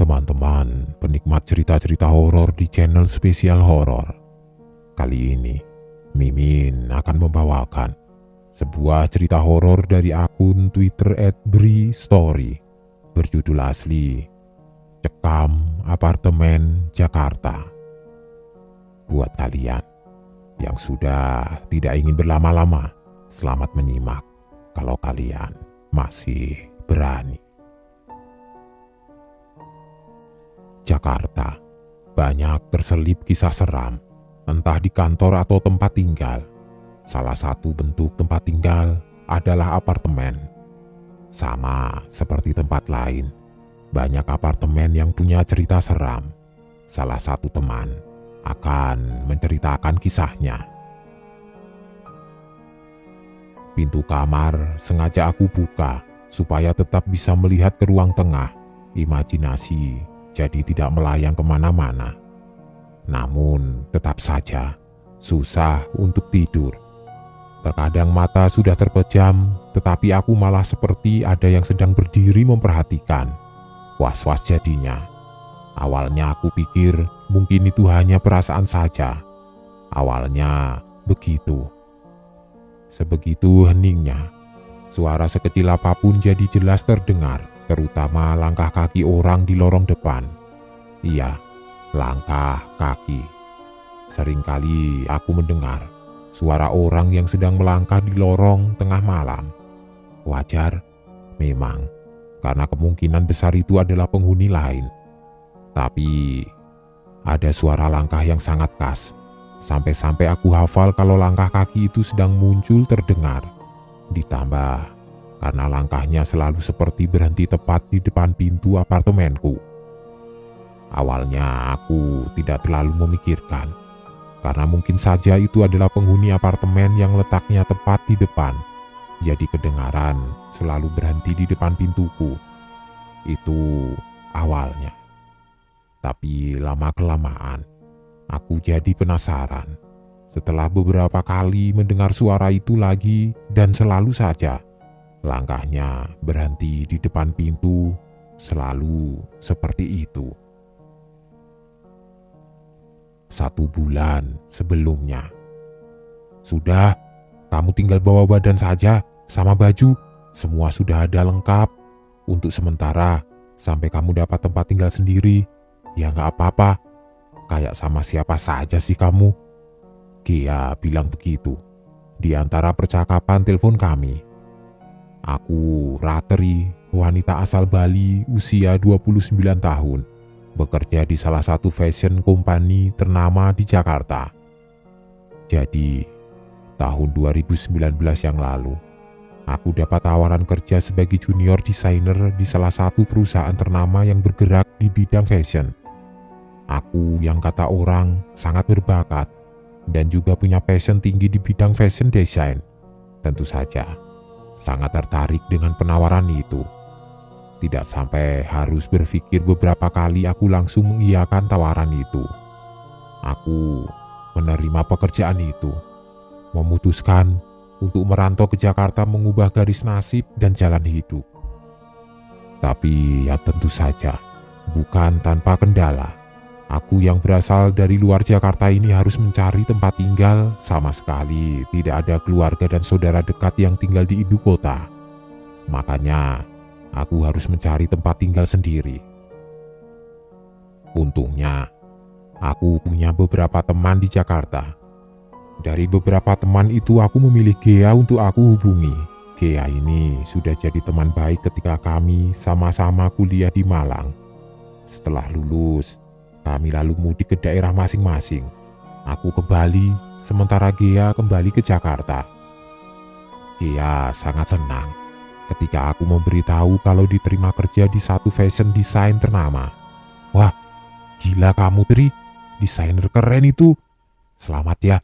teman-teman penikmat cerita-cerita horor di channel spesial horor. Kali ini, Mimin akan membawakan sebuah cerita horor dari akun Twitter @bristory berjudul asli Cekam Apartemen Jakarta. Buat kalian yang sudah tidak ingin berlama-lama, selamat menyimak kalau kalian masih berani. Jakarta banyak terselip kisah seram, entah di kantor atau tempat tinggal. Salah satu bentuk tempat tinggal adalah apartemen. Sama seperti tempat lain, banyak apartemen yang punya cerita seram. Salah satu teman akan menceritakan kisahnya. Pintu kamar sengaja aku buka supaya tetap bisa melihat ke ruang tengah. Imajinasi jadi tidak melayang kemana-mana. Namun tetap saja susah untuk tidur. Terkadang mata sudah terpejam, tetapi aku malah seperti ada yang sedang berdiri memperhatikan. Was-was jadinya. Awalnya aku pikir mungkin itu hanya perasaan saja. Awalnya begitu. Sebegitu heningnya, suara sekecil apapun jadi jelas terdengar. Terutama langkah kaki orang di lorong depan. Iya, langkah kaki. Seringkali aku mendengar suara orang yang sedang melangkah di lorong tengah malam. Wajar, memang, karena kemungkinan besar itu adalah penghuni lain. Tapi, ada suara langkah yang sangat khas. Sampai-sampai aku hafal kalau langkah kaki itu sedang muncul terdengar. Ditambah karena langkahnya selalu seperti berhenti tepat di depan pintu apartemenku. Awalnya aku tidak terlalu memikirkan, karena mungkin saja itu adalah penghuni apartemen yang letaknya tepat di depan. Jadi kedengaran selalu berhenti di depan pintuku. Itu awalnya. Tapi lama-kelamaan, aku jadi penasaran. Setelah beberapa kali mendengar suara itu lagi dan selalu saja langkahnya berhenti di depan pintu, selalu seperti itu. 1 bulan sebelumnya. Sudah, kamu tinggal bawa badan saja sama baju, semua sudah ada lengkap. Untuk sementara, sampai kamu dapat tempat tinggal sendiri, ya nggak apa-apa. Kayak sama siapa saja sih kamu. Gia bilang begitu di antara percakapan telepon kami. Aku Ratri, wanita asal Bali, usia 29 tahun, bekerja di salah satu fashion company ternama di Jakarta. Jadi, tahun 2019 yang lalu, aku dapat tawaran kerja sebagai junior designer di salah satu perusahaan ternama yang bergerak di bidang fashion. Aku yang kata orang sangat berbakat dan juga punya passion tinggi di bidang fashion design. Tentu saja sangat tertarik dengan penawaran itu. Tidak sampai harus berpikir beberapa kali, aku langsung mengiyakan tawaran itu. Aku menerima pekerjaan itu, memutuskan untuk merantau ke Jakarta mengubah garis nasib dan jalan hidup. Tapi ya tentu saja, bukan tanpa kendala. Aku yang berasal dari luar Jakarta ini harus mencari tempat tinggal. Sama sekali tidak ada keluarga dan saudara dekat yang tinggal di ibu kota. Makanya aku harus mencari tempat tinggal sendiri. Untungnya aku punya beberapa teman di Jakarta. Dari beberapa teman itu aku memilih Gea untuk aku hubungi. Gea ini sudah jadi teman baik ketika kami sama-sama kuliah di Malang. Setelah lulus, kami lalu mudik ke daerah masing-masing. Aku ke Bali, sementara Gea kembali ke Jakarta. Gea sangat senang ketika aku memberitahu kalau diterima kerja di satu fashion design ternama. Wah, gila kamu Tri, desainer keren itu. Selamat ya,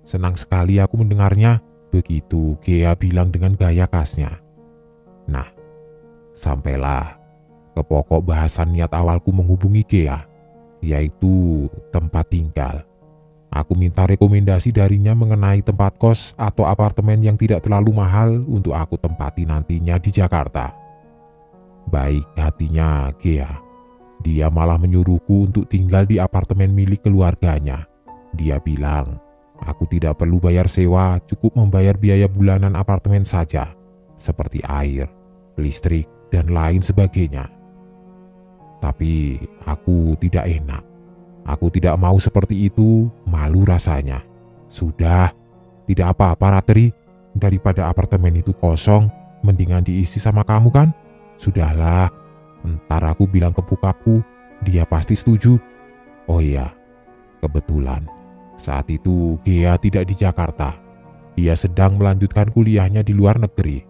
senang sekali aku mendengarnya. Begitu Gea bilang dengan gaya khasnya. Nah, sampailah ke pokok bahasan niat awalku menghubungi Gea, yaitu tempat tinggal. Aku minta rekomendasi darinya mengenai tempat kos atau apartemen yang tidak terlalu mahal untuk aku tempati nantinya di Jakarta. Baik hatinya Gea. Dia malah menyuruhku untuk tinggal di apartemen milik keluarganya. Dia bilang, aku tidak perlu bayar sewa, cukup membayar biaya bulanan apartemen saja, seperti air, listrik, dan lain sebagainya. Tapi aku tidak enak. Aku tidak mau seperti itu, malu rasanya. Sudah, tidak apa-apa Ratri, daripada apartemen itu kosong, mendingan diisi sama kamu kan? Sudahlah, ntar aku bilang ke bokapku, dia pasti setuju. Oh iya, kebetulan saat itu Gea tidak di Jakarta. Dia sedang melanjutkan kuliahnya di luar negeri.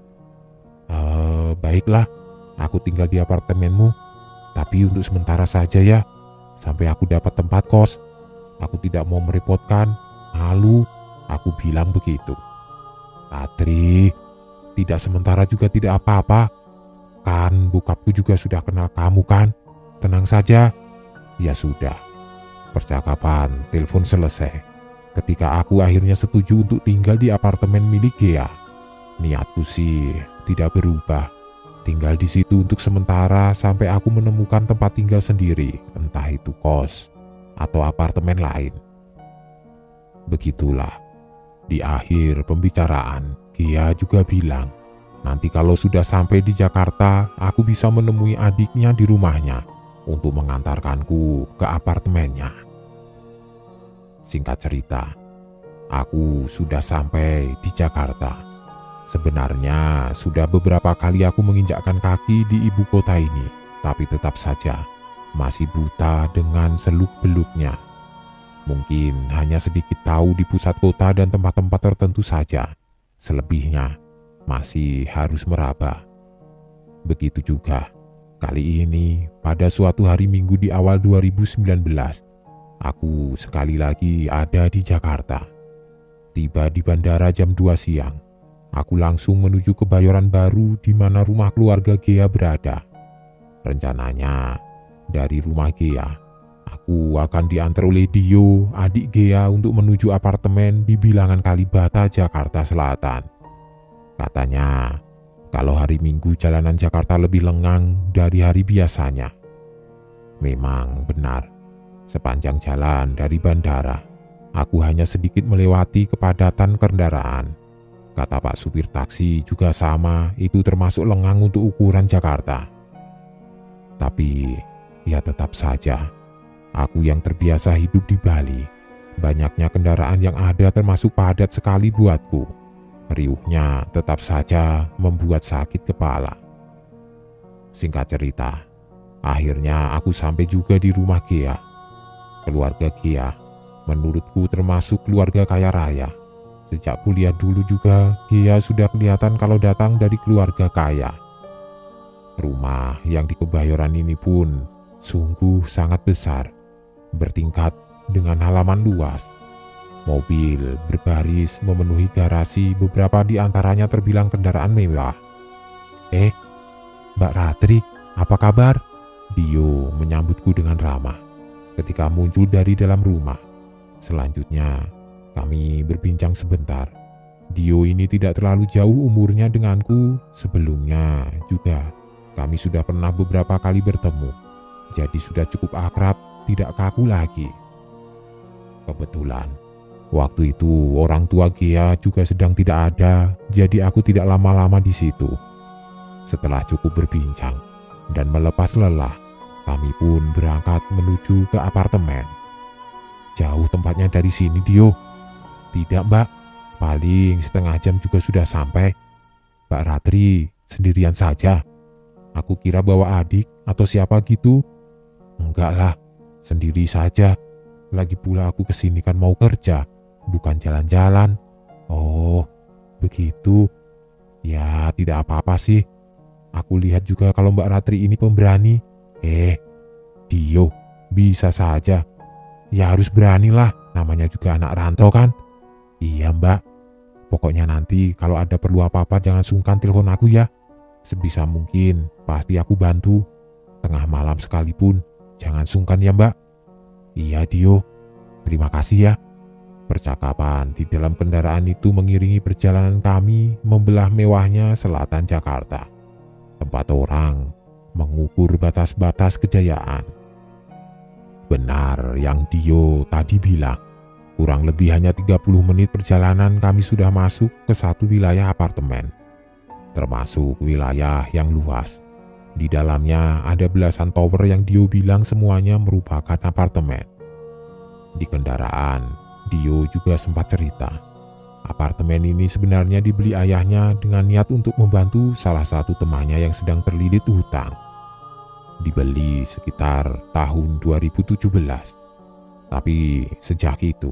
Baiklah, aku tinggal di apartemenmu, tapi untuk sementara saja ya, sampai aku dapat tempat kos. Aku tidak mau merepotkan, malu, aku bilang begitu. Ratri, tidak sementara juga tidak apa-apa. Kan bokapku juga sudah kenal kamu kan? Tenang saja. Ya sudah. Percakapan telepon selesai. Ketika aku akhirnya setuju untuk tinggal di apartemen milik Gea. Niatku sih tidak berubah. Tinggal di situ untuk sementara sampai aku menemukan tempat tinggal sendiri, entah itu kos atau apartemen lain. Begitulah. Di akhir pembicaraan, Gea juga bilang, nanti kalau sudah sampai di Jakarta, aku bisa menemui adiknya di rumahnya untuk mengantarkanku ke apartemennya. Singkat cerita, aku sudah sampai di Jakarta. Sebenarnya sudah beberapa kali aku menginjakkan kaki di ibu kota ini, tapi tetap saja masih buta dengan seluk-beluknya. Mungkin hanya sedikit tahu di pusat kota dan tempat-tempat tertentu saja. Selebihnya masih harus meraba. Begitu juga kali ini pada suatu hari Minggu di awal 2019, aku sekali lagi ada di Jakarta. Tiba di bandara jam 2 siang. Aku langsung menuju ke Kebayoran Baru di mana rumah keluarga Gea berada. Rencananya dari rumah Gea, aku akan diantar oleh Dio, adik Gea, untuk menuju apartemen di bilangan Kalibata, Jakarta Selatan. Katanya, kalau hari Minggu jalanan Jakarta lebih lengang dari hari biasanya. Memang benar, sepanjang jalan dari bandara, aku hanya sedikit melewati kepadatan kendaraan. Kata Pak supir taksi juga sama, itu termasuk lengang untuk ukuran Jakarta. Tapi, ya tetap saja, aku yang terbiasa hidup di Bali, banyaknya kendaraan yang ada termasuk padat sekali buatku. Riuhnya tetap saja membuat sakit kepala. Singkat cerita, akhirnya aku sampai juga di rumah Gea. Keluarga Gea menurutku termasuk keluarga kaya raya. Sejak kuliah dulu juga Gea sudah kelihatan kalau datang dari keluarga kaya. Rumah yang di Kebayoran ini pun sungguh sangat besar, bertingkat dengan halaman luas. Mobil berbaris memenuhi garasi, beberapa di antaranya terbilang kendaraan mewah. Mbak Ratri, apa kabar? Dio menyambutku dengan ramah ketika muncul dari dalam rumah. Selanjutnya, kami berbincang sebentar. Dio ini tidak terlalu jauh umurnya denganku. Sebelumnya juga kami sudah pernah beberapa kali bertemu. Jadi sudah cukup akrab, tidak kaku lagi. Kebetulan, waktu itu orang tua Gea juga sedang tidak ada, jadi aku tidak lama-lama di situ. Setelah cukup berbincang dan melepas lelah, kami pun berangkat menuju ke apartemen. Jauh tempatnya dari sini, Dio? Tidak, Mbak. Paling setengah jam juga sudah sampai. Mbak Ratri sendirian saja? Aku kira bawa adik atau siapa gitu. Enggak lah, sendiri saja. Lagi pula aku kesini kan mau kerja, bukan jalan-jalan. Oh, begitu. Ya, tidak apa-apa sih. Aku lihat juga kalau Mbak Ratri ini pemberani. Dio, bisa saja. Ya harus beranilah, namanya juga anak rantau kan. Iya Mbak, pokoknya nanti kalau ada perlu apa-apa jangan sungkan telepon aku ya. Sebisa mungkin pasti aku bantu. Tengah malam sekalipun, jangan sungkan ya Mbak. Iya Dio, terima kasih ya. Percakapan di dalam kendaraan itu mengiringi perjalanan kami membelah mewahnya selatan Jakarta. Tempat orang mengukur batas-batas kejayaan. Benar yang Dio tadi bilang. Kurang lebih hanya 30 menit perjalanan kami sudah masuk ke satu wilayah apartemen. Termasuk wilayah yang luas. Di dalamnya ada belasan tower yang Dio bilang semuanya merupakan apartemen. Di kendaraan, Dio juga sempat cerita. Apartemen ini sebenarnya dibeli ayahnya dengan niat untuk membantu salah satu temannya yang sedang terlilit hutang. Dibeli sekitar tahun 2017. Tapi sejak itu,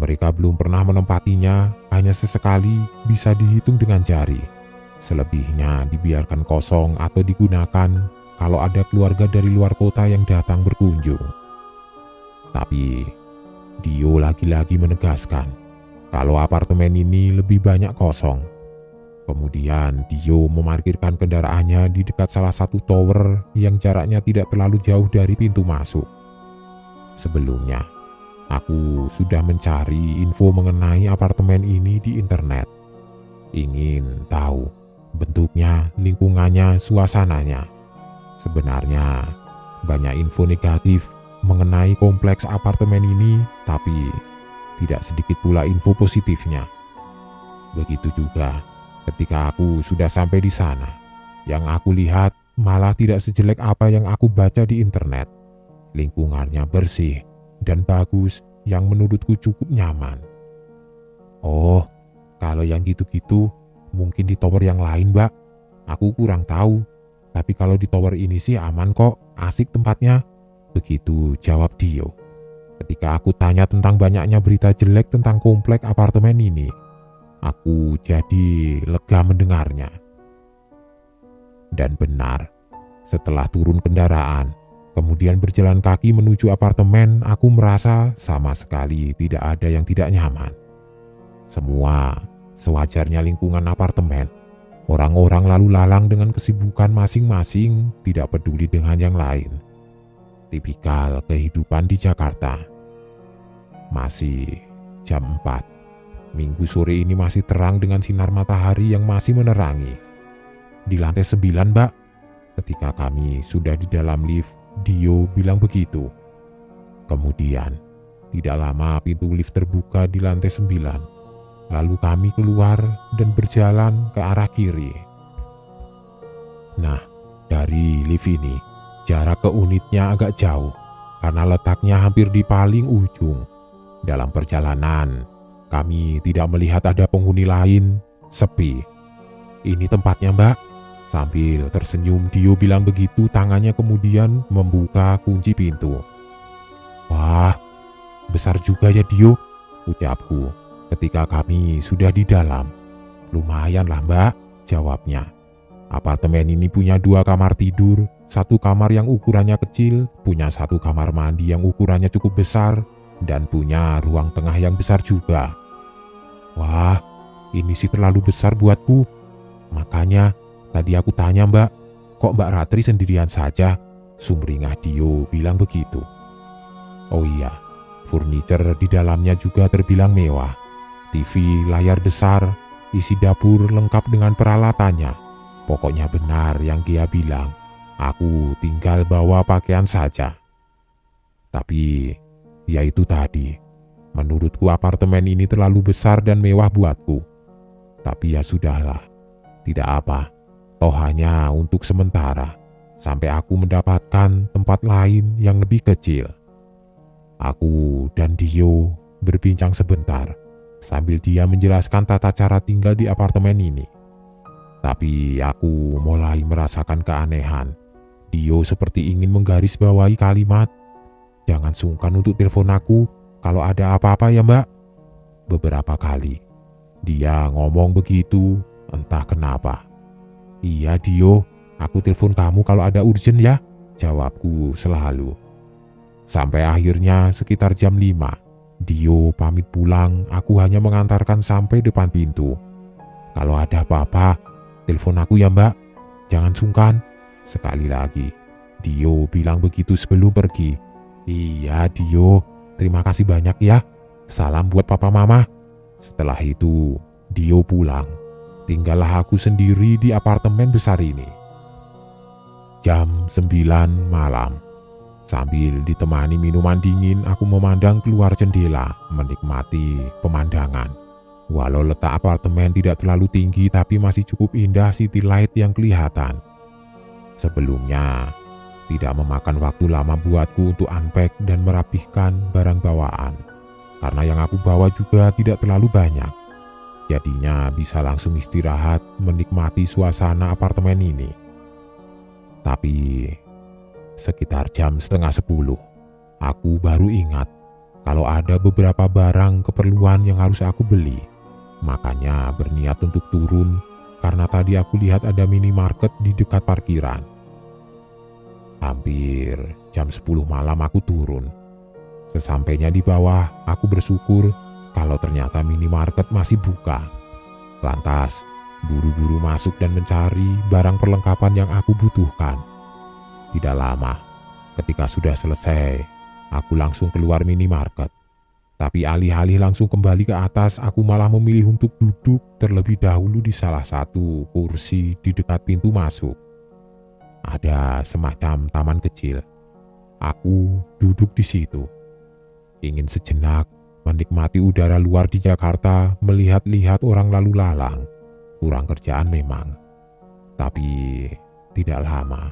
mereka belum pernah menempatinya, hanya sesekali bisa dihitung dengan jari. Selebihnya dibiarkan kosong atau digunakan kalau ada keluarga dari luar kota yang datang berkunjung. Tapi Dio lagi-lagi menegaskan kalau apartemen ini lebih banyak kosong. Kemudian Dio memarkirkan kendaraannya di dekat salah satu tower yang jaraknya tidak terlalu jauh dari pintu masuk. Sebelumnya, aku sudah mencari info mengenai apartemen ini di internet. Ingin tahu bentuknya, lingkungannya, suasananya. Sebenarnya banyak info negatif mengenai kompleks apartemen ini, tapi tidak sedikit pula info positifnya. Begitu juga ketika aku sudah sampai di sana. Yang aku lihat malah tidak sejelek apa yang aku baca di internet. Lingkungannya bersih dan bagus yang menurutku cukup nyaman. Oh, kalau yang gitu-gitu mungkin di tower yang lain, Mbak. Aku kurang tahu. Tapi kalau di tower ini sih aman kok, asik tempatnya. Begitu jawab Dio. Ketika aku tanya tentang banyaknya berita jelek tentang komplek apartemen ini, aku jadi lega mendengarnya. Dan benar, setelah turun kendaraan, kemudian berjalan kaki menuju apartemen, aku merasa sama sekali tidak ada yang tidak nyaman. Semua sewajarnya lingkungan apartemen. Orang-orang lalu lalang dengan kesibukan masing-masing, tidak peduli dengan yang lain. Tipikal kehidupan di Jakarta. Masih jam 4. Minggu sore ini masih terang dengan sinar matahari yang masih menerangi. Di lantai 9, Mbak. Ketika kami sudah di dalam lift, Dio bilang begitu. Kemudian, tidak lama pintu lift terbuka di lantai 9. Lalu kami keluar dan berjalan ke arah kiri. Nah, dari lift ini, jarak ke unitnya agak jauh karena letaknya hampir di paling ujung. Dalam perjalanan, kami tidak melihat ada penghuni lain, sepi. Ini tempatnya, Mbak. Sambil tersenyum, Dio bilang begitu, tangannya kemudian membuka kunci pintu. Wah, besar juga ya Dio, ucapku ketika kami sudah di dalam. Lumayan lah, Mbak, jawabnya. Apartemen ini punya 2 kamar tidur, 1 kamar yang ukurannya kecil, punya 1 kamar mandi yang ukurannya cukup besar, dan punya ruang tengah yang besar juga. Wah, ini sih terlalu besar buatku. Makanya tadi aku tanya, Mbak, kok Mbak Ratri sendirian saja? Sumringah Dio bilang begitu. Oh iya, furniture di dalamnya juga terbilang mewah. TV, layar besar, isi dapur lengkap dengan peralatannya. Pokoknya benar yang dia bilang, aku tinggal bawa pakaian saja. Tapi, ya itu tadi, menurutku apartemen ini terlalu besar dan mewah buatku. Tapi ya sudahlah, tidak apa. Toh hanya untuk sementara, sampai aku mendapatkan tempat lain yang lebih kecil. Aku dan Dio berbincang sebentar, sambil dia menjelaskan tata cara tinggal di apartemen ini. Tapi aku mulai merasakan keanehan. Dio seperti ingin menggarisbawahi kalimat, "Jangan sungkan untuk telepon aku kalau ada apa-apa ya, Mbak." Beberapa kali dia ngomong begitu, entah kenapa. Iya Dio, aku telepon kamu kalau ada urgen ya, jawabku selalu. Sampai akhirnya sekitar jam 5, Dio pamit pulang, aku hanya mengantarkan sampai depan pintu. Kalau ada apa-apa, telepon aku ya Mbak, jangan sungkan. Sekali lagi, Dio bilang begitu sebelum pergi. Iya Dio, terima kasih banyak ya, salam buat papa mama. Setelah itu, Dio pulang. Tinggallah aku sendiri di apartemen besar ini. Jam 9 malam. Sambil ditemani minuman dingin, aku memandang keluar jendela, menikmati pemandangan. Walau letak apartemen tidak terlalu tinggi, tapi masih cukup indah city light yang kelihatan. Sebelumnya, tidak memakan waktu lama buatku untuk unpack dan merapihkan barang bawaan. Karena yang aku bawa juga tidak terlalu banyak. Jadinya bisa langsung istirahat menikmati suasana apartemen ini. Tapi sekitar jam setengah 10, aku baru ingat kalau ada beberapa barang keperluan yang harus aku beli. Makanya berniat untuk turun karena tadi aku lihat ada minimarket di dekat parkiran. Hampir jam 10 malam aku turun. Sesampainya di bawah, aku bersyukur kalau ternyata minimarket masih buka. Lantas, buru-buru masuk dan mencari barang perlengkapan yang aku butuhkan. Tidak lama, ketika sudah selesai, aku langsung keluar minimarket. Tapi alih-alih langsung kembali ke atas, aku malah memilih untuk duduk terlebih dahulu di salah satu kursi di dekat pintu masuk. Ada semacam taman kecil. Aku duduk di situ. Ingin sejenak menikmati udara luar di Jakarta, melihat-lihat orang lalu lalang. Kurang kerjaan memang. Tapi tidak lama.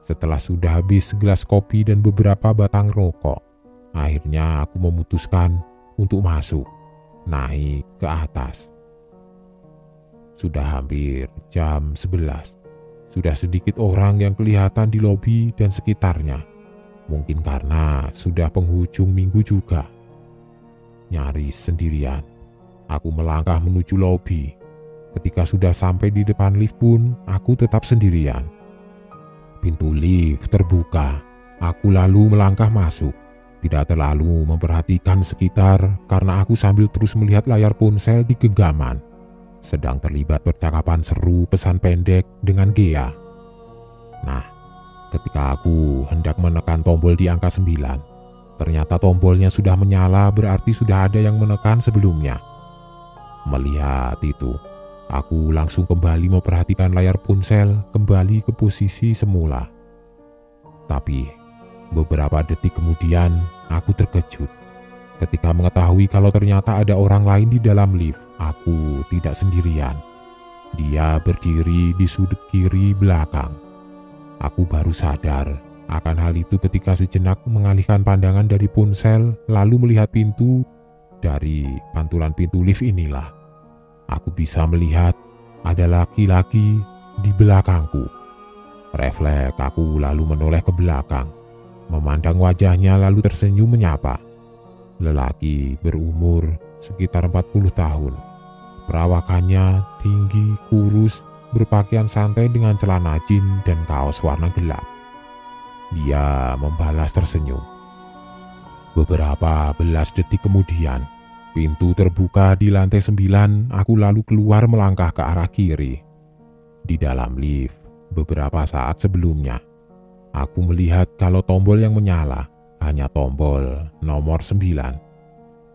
Setelah sudah habis segelas kopi dan beberapa batang rokok, akhirnya aku memutuskan untuk masuk, naik ke atas. Sudah hampir jam 11. Sudah sedikit orang yang kelihatan di lobi dan sekitarnya. Mungkin karena sudah penghujung minggu juga. Nyaris sendirian, aku melangkah menuju lobi. Ketika sudah sampai di depan lift pun, aku tetap sendirian. Pintu lift terbuka. Aku lalu melangkah masuk. Tidak terlalu memperhatikan sekitar karena aku sambil terus melihat layar ponsel di genggaman. Sedang terlibat percakapan seru pesan pendek dengan Gea. Nah, ketika aku hendak menekan tombol di angka 9, ternyata tombolnya sudah menyala, berarti sudah ada yang menekan sebelumnya. Melihat itu, aku langsung kembali memperhatikan layar ponsel kembali ke posisi semula. Tapi beberapa detik kemudian, aku terkejut ketika mengetahui kalau ternyata ada orang lain di dalam lift. Aku tidak sendirian. Dia berdiri di sudut kiri belakang. Aku baru sadar akan hal itu ketika sejenak mengalihkan pandangan dari ponsel lalu melihat pintu. Dari pantulan pintu lift inilah aku bisa melihat ada laki-laki di belakangku. Refleks aku lalu menoleh ke belakang, memandang wajahnya lalu tersenyum menyapa. Lelaki berumur sekitar 40 tahun. Perawakannya tinggi, kurus, berpakaian santai dengan celana jeans dan kaos warna gelap. Dia membalas tersenyum. Beberapa belas detik kemudian, pintu terbuka di lantai 9. Aku lalu keluar melangkah ke arah kiri. Di dalam lift, beberapa saat sebelumnya, aku melihat kalau tombol yang menyala hanya tombol nomor 9.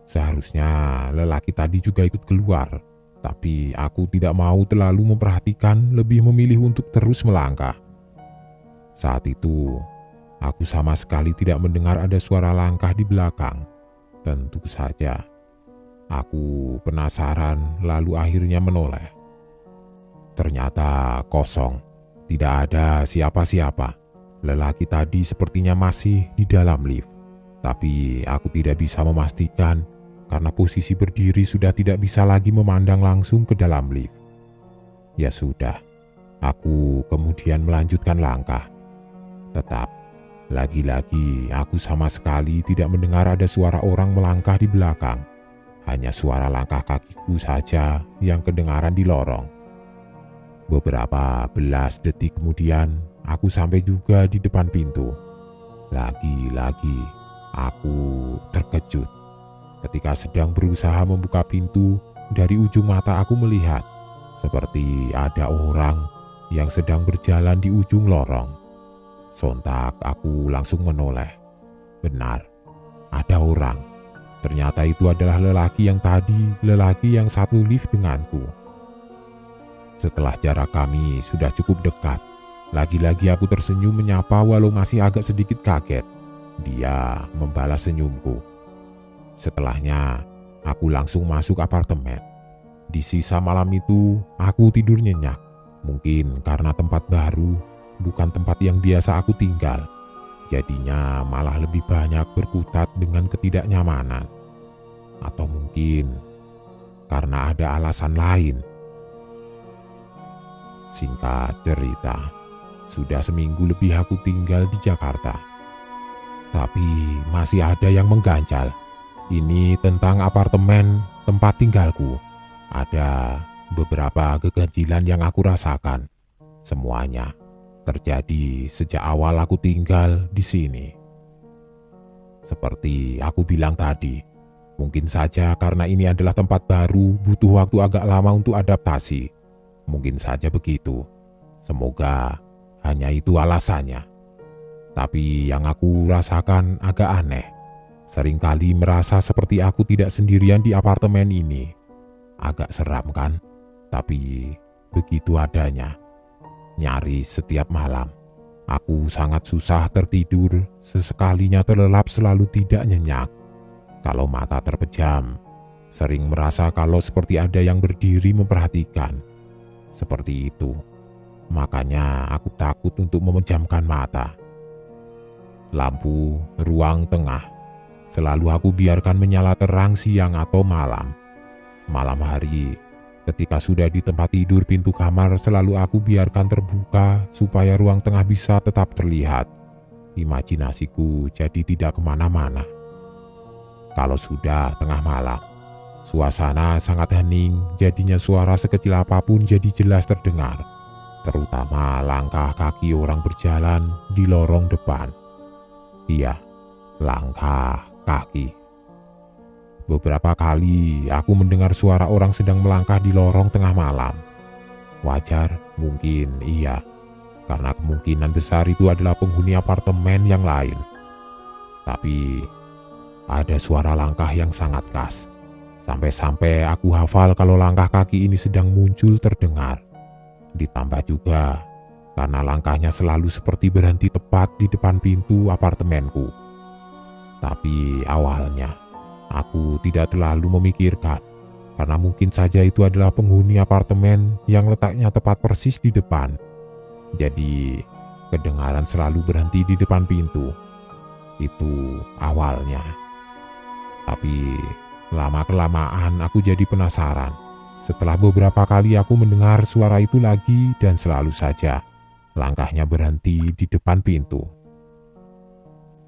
Seharusnya lelaki tadi juga ikut keluar, tapi aku tidak mau terlalu memperhatikan, lebih memilih untuk terus melangkah. Saat itu, aku sama sekali tidak mendengar ada suara langkah di belakang. Tentu saja, aku penasaran lalu akhirnya menoleh. Ternyata kosong, tidak ada siapa-siapa. Lelaki tadi sepertinya masih di dalam lift, tapi aku tidak bisa memastikan karena posisi berdiri sudah tidak bisa lagi memandang langsung ke dalam lift. Ya sudah, aku kemudian melanjutkan langkah. Tetap, lagi-lagi aku sama sekali tidak mendengar ada suara orang melangkah di belakang. Hanya suara langkah kakiku saja yang kedengaran di lorong. Beberapa belas detik kemudian, aku sampai juga di depan pintu. Lagi-lagi, aku terkejut. Ketika sedang berusaha membuka pintu, dari ujung mata aku melihat seperti ada orang yang sedang berjalan di ujung lorong. Sontak aku langsung menoleh. Benar, ada orang. Ternyata itu adalah lelaki yang satu lift denganku. Setelah jarak kami sudah cukup dekat, lagi-lagi aku tersenyum menyapa walau masih agak sedikit kaget. Dia membalas senyumku. Setelahnya, aku langsung masuk apartemen. Di sisa malam itu, aku tidur nyenyak. Mungkin karena tempat baru, bukan tempat yang biasa aku tinggal. Jadinya malah lebih banyak berkutat dengan ketidaknyamanan. Atau mungkin karena ada alasan lain. Singkat cerita, sudah seminggu lebih aku tinggal di Jakarta. Tapi masih ada yang mengganjal. Ini tentang apartemen tempat tinggalku. Ada beberapa keganjilan yang aku rasakan. Semuanya terjadi sejak awal aku tinggal di sini. Seperti aku bilang tadi, mungkin saja karena ini adalah tempat baru, butuh waktu agak lama untuk adaptasi. Mungkin saja begitu. Semoga hanya itu alasannya. Tapi yang aku rasakan agak aneh. Seringkali merasa seperti aku tidak sendirian di apartemen ini. Agak seram kan? Tapi begitu adanya. Nyaris setiap malam. Aku sangat susah tertidur, sesekalinya terlelap selalu tidak nyenyak. Kalau mata terpejam, sering merasa kalau seperti ada yang berdiri memperhatikan. Seperti itu. Makanya aku takut untuk memejamkan mata. Lampu ruang tengah selalu aku biarkan menyala terang siang atau malam. Malam hari, ketika sudah di tempat tidur, pintu kamar selalu aku biarkan terbuka supaya ruang tengah bisa tetap terlihat. Imajinasiku jadi tidak kemana-mana. Kalau sudah tengah malam, suasana sangat hening, jadinya suara sekecil apapun jadi jelas terdengar. Terutama langkah kaki orang berjalan di lorong depan. Iya, langkah kaki. Beberapa kali aku mendengar suara orang sedang melangkah di lorong tengah malam. Wajar, mungkin iya, karena kemungkinan besar itu adalah penghuni apartemen yang lain. Tapi ada suara langkah yang sangat khas. Sampai-sampai aku hafal kalau langkah kaki ini sedang muncul terdengar. Ditambah juga karena langkahnya selalu seperti berhenti tepat di depan pintu apartemenku. Tapi awalnya aku tidak terlalu memikirkan, karena mungkin saja itu adalah penghuni apartemen yang letaknya tepat persis di depan. Jadi kedengaran selalu berhenti di depan pintu. Itu awalnya. Tapi lama-kelamaan aku jadi penasaran. Setelah beberapa kali aku mendengar suara itu lagi dan selalu saja langkahnya berhenti di depan pintu.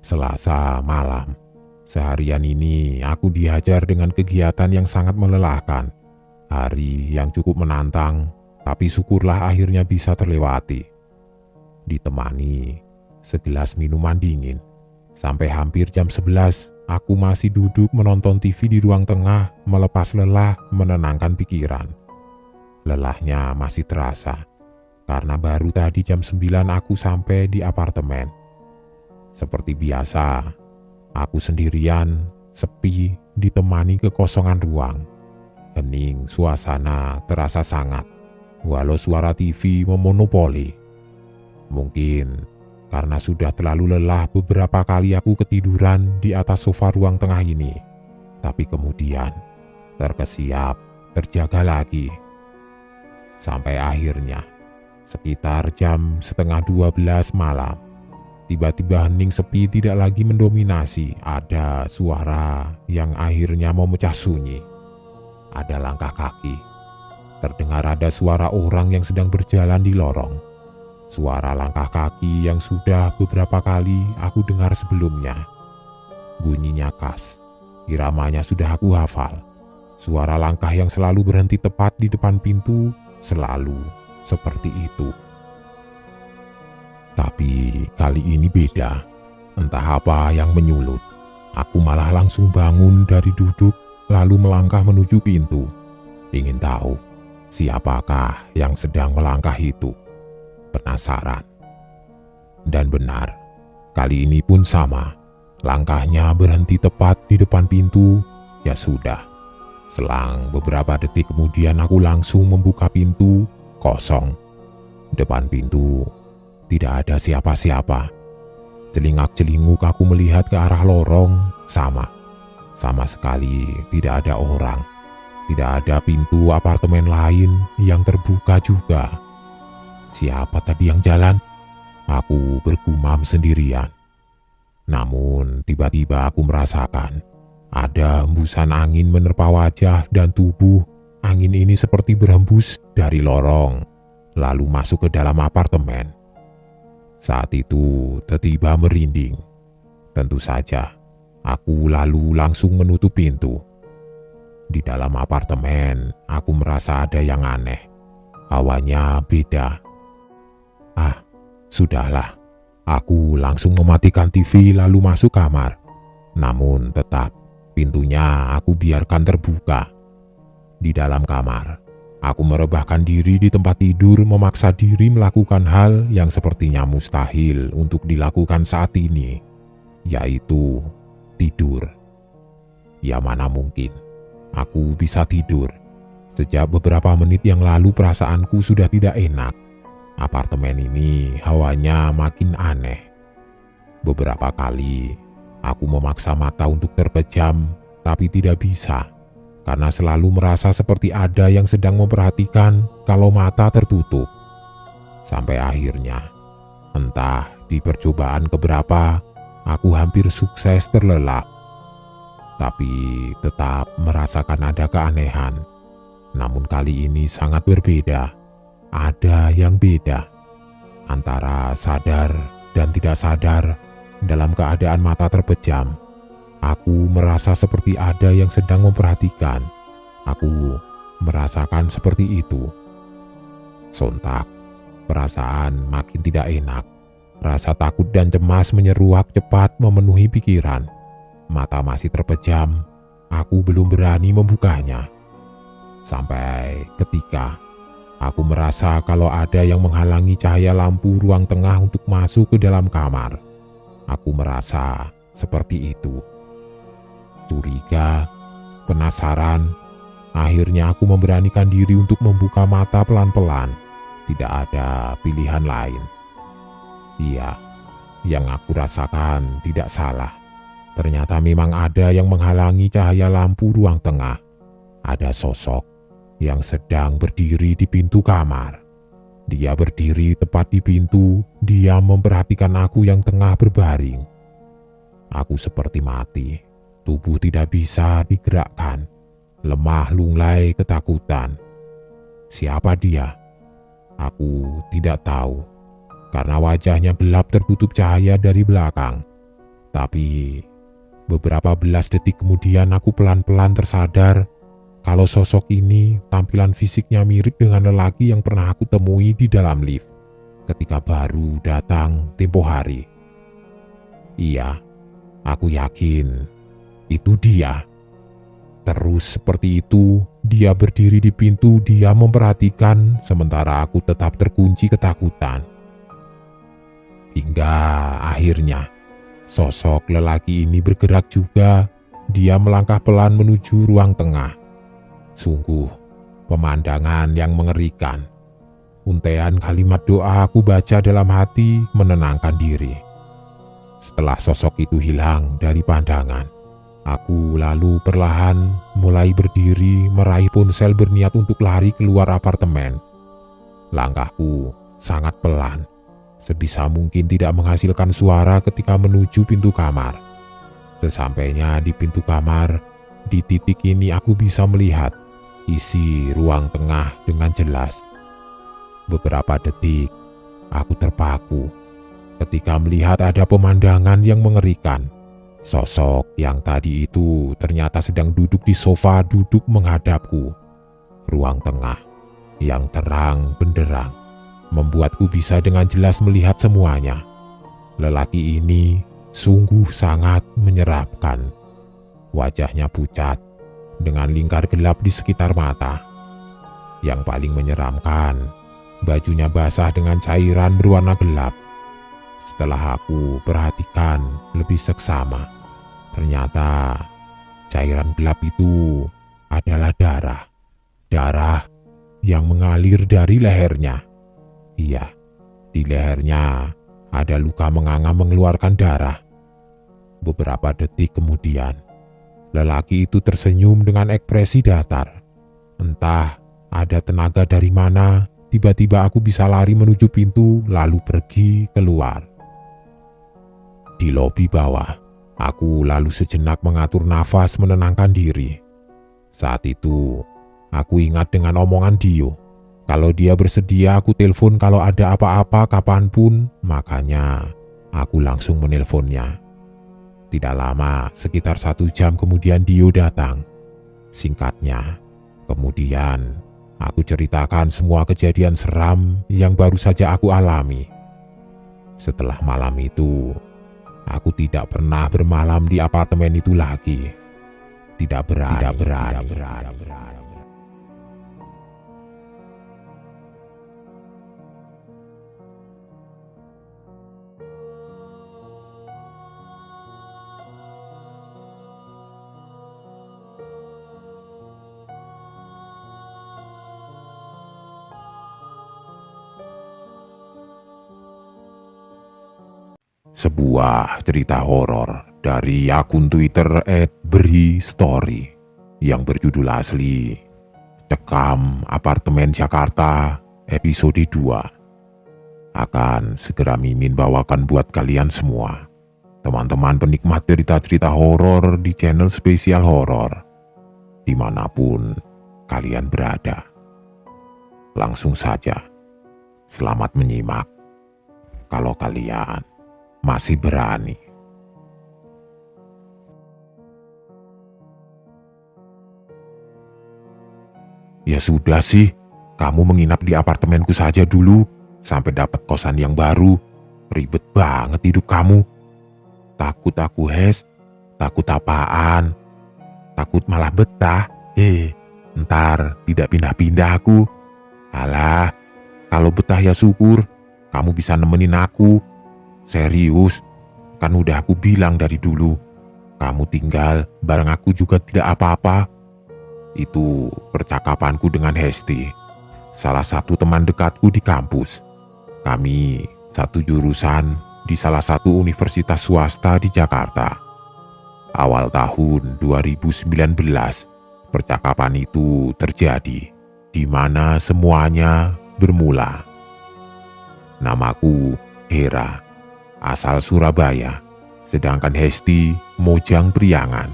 Selasa malam. Seharian ini aku dihajar dengan kegiatan yang sangat melelahkan. Hari yang cukup menantang, tapi syukurlah akhirnya bisa terlewati. Ditemani segelas minuman dingin. Sampai hampir jam 11, aku masih duduk menonton TV di ruang tengah, melepas lelah, menenangkan pikiran. Lelahnya masih terasa, karena baru tadi jam 9 aku sampai di apartemen. Seperti biasa, aku sendirian, sepi, ditemani kekosongan ruang. Hening suasana terasa sangat, walau suara TV memonopoli. Mungkin karena sudah terlalu lelah beberapa kali aku ketiduran di atas sofa ruang tengah ini. Tapi kemudian terkesiap, terjaga lagi. Sampai akhirnya, sekitar jam setengah 12 malam, tiba-tiba hening sepi tidak lagi mendominasi. Ada suara yang akhirnya memecah sunyi. Ada langkah kaki. Terdengar ada suara orang yang sedang berjalan di lorong. Suara langkah kaki yang sudah beberapa kali aku dengar sebelumnya. Bunyinya khas, iramanya sudah aku hafal. Suara langkah yang selalu berhenti tepat di depan pintu, selalu seperti itu. Tapi kali ini beda. Entah apa yang menyulut. Aku malah langsung bangun dari duduk, lalu melangkah menuju pintu. Ingin tahu siapakah yang sedang melangkah itu. Penasaran. Dan benar, kali ini pun sama. Langkahnya berhenti tepat di depan pintu. Ya sudah. Selang beberapa detik kemudian aku langsung membuka pintu. Kosong. Depan pintu tidak ada siapa-siapa. Celingak-celinguk aku melihat ke arah lorong, sama sekali tidak ada orang. Tidak ada pintu apartemen lain yang terbuka juga. Siapa tadi yang jalan? Aku bergumam sendirian. Namun tiba-tiba aku merasakan ada hembusan angin menerpa wajah dan tubuh. Angin ini seperti berhembus dari lorong, lalu masuk ke dalam apartemen. Saat itu tiba-tiba merinding. Tentu saja, aku lalu langsung menutup pintu. Di dalam apartemen, aku merasa ada yang aneh. Hawanya beda. Sudahlah. Aku langsung mematikan TV lalu masuk kamar. Namun tetap, pintunya aku biarkan terbuka. Di dalam kamar, aku merebahkan diri di tempat tidur, memaksa diri melakukan hal yang sepertinya mustahil untuk dilakukan saat ini, yaitu tidur. Ya mana mungkin aku bisa tidur. Sejak beberapa menit yang lalu perasaanku sudah tidak enak. Apartemen ini hawanya makin aneh. Beberapa kali aku memaksa mata untuk terpejam, tapi tidak bisa. Karena selalu merasa seperti ada yang sedang memperhatikan kalau mata tertutup. Sampai akhirnya, entah di percobaan keberapa, aku hampir sukses terlelap. Tapi tetap merasakan ada keanehan. Namun kali ini sangat berbeda. Ada yang beda. Antara sadar dan tidak sadar, dalam keadaan mata terpejam, aku merasa seperti ada yang sedang memperhatikan. Aku merasakan seperti itu. Sontak, perasaan makin tidak enak. Rasa takut dan cemas menyeruak cepat memenuhi pikiran. Mata masih terpejam, aku belum berani membukanya. Sampai ketika aku merasa kalau ada yang menghalangi cahaya lampu ruang tengah untuk masuk ke dalam kamar. Aku merasa seperti itu. Curiga, penasaran, akhirnya aku memberanikan diri untuk membuka mata pelan-pelan. Tidak ada pilihan lain. Iya, yang aku rasakan tidak salah. Ternyata memang ada yang menghalangi cahaya lampu ruang tengah. Ada sosok yang sedang berdiri di pintu kamar. Dia berdiri tepat di pintu, dia memperhatikan aku yang tengah berbaring. Aku seperti mati, tubuh tidak bisa digerakkan, lemah lunglai ketakutan. Siapa dia? Aku tidak tahu, karena wajahnya gelap tertutup cahaya dari belakang. Tapi beberapa belas detik kemudian aku pelan-pelan tersadar kalau sosok ini tampilan fisiknya mirip dengan lelaki yang pernah aku temui di dalam lift ketika baru datang tempo hari. Iya, aku yakin itu dia. Terus seperti itu, dia berdiri di pintu, dia memperhatikan sementara aku tetap terkunci ketakutan. Hingga akhirnya sosok lelaki ini bergerak juga. Dia melangkah pelan menuju ruang tengah. Sungguh pemandangan yang mengerikan. Untaian kalimat doa aku baca dalam hati menenangkan diri. Setelah sosok itu hilang dari pandangan, aku lalu perlahan mulai berdiri, meraih ponsel berniat untuk lari keluar apartemen. Langkahku sangat pelan, sebisa mungkin tidak menghasilkan suara ketika menuju pintu kamar. Sesampainya di pintu kamar, di titik ini aku bisa melihat isi ruang tengah dengan jelas. Beberapa detik, aku terpaku ketika melihat ada pemandangan yang mengerikan. Sosok yang tadi itu ternyata sedang duduk di sofa, duduk menghadapku. Ruang tengah yang terang benderang membuatku bisa dengan jelas melihat semuanya. Lelaki ini sungguh sangat menyeramkan. Wajahnya pucat dengan lingkar gelap di sekitar mata. Yang paling menyeramkan, bajunya basah dengan cairan berwarna gelap. Setelah aku perhatikan lebih seksama, ternyata cairan gelap itu adalah darah. Darah yang mengalir dari lehernya. Iya, di lehernya Ada luka menganga mengeluarkan darah. Beberapa detik kemudian, lelaki itu tersenyum dengan ekspresi datar. Entah ada tenaga dari mana, tiba-tiba aku bisa lari menuju pintu lalu pergi keluar. Di lobi bawah, aku lalu sejenak mengatur nafas menenangkan diri. Saat itu, aku ingat dengan omongan Dio. Kalau dia bersedia aku telepon kalau ada apa-apa kapanpun, makanya aku langsung menelponnya. Tidak lama, sekitar 1 jam kemudian Dio datang. Singkatnya, kemudian aku ceritakan semua kejadian seram yang baru saja aku alami. Setelah malam itu, aku tidak pernah bermalam di apartemen itu lagi. Tidak berani. Sebuah cerita horor dari akun Twitter @beristory yang berjudul asli Cekam Apartemen Jakarta episode 2 akan segera Mimin bawakan buat kalian semua, teman-teman penikmat cerita-cerita horor di channel spesial horor dimanapun kalian berada. Langsung saja, selamat menyimak kalau kalian masih berani. Ya sudah sih, kamu menginap di apartemenku saja dulu, sampai dapat kosan yang baru. Ribet banget hidup kamu. Takut aku, Hes? Takut apaan? Takut malah betah? Ntar tidak pindah-pindah aku. Alah, kalau betah ya syukur, kamu bisa nemenin aku. Serius, kan udah aku bilang dari dulu, kamu tinggal bareng aku juga tidak apa-apa. Itu percakapanku dengan Hesti, salah satu teman dekatku di kampus. Kami satu jurusan di salah satu universitas swasta di Jakarta. Awal tahun 2019, percakapan itu terjadi, di mana semuanya bermula. Namaku Hera, asal Surabaya, sedangkan Hesti Mojang Priangan.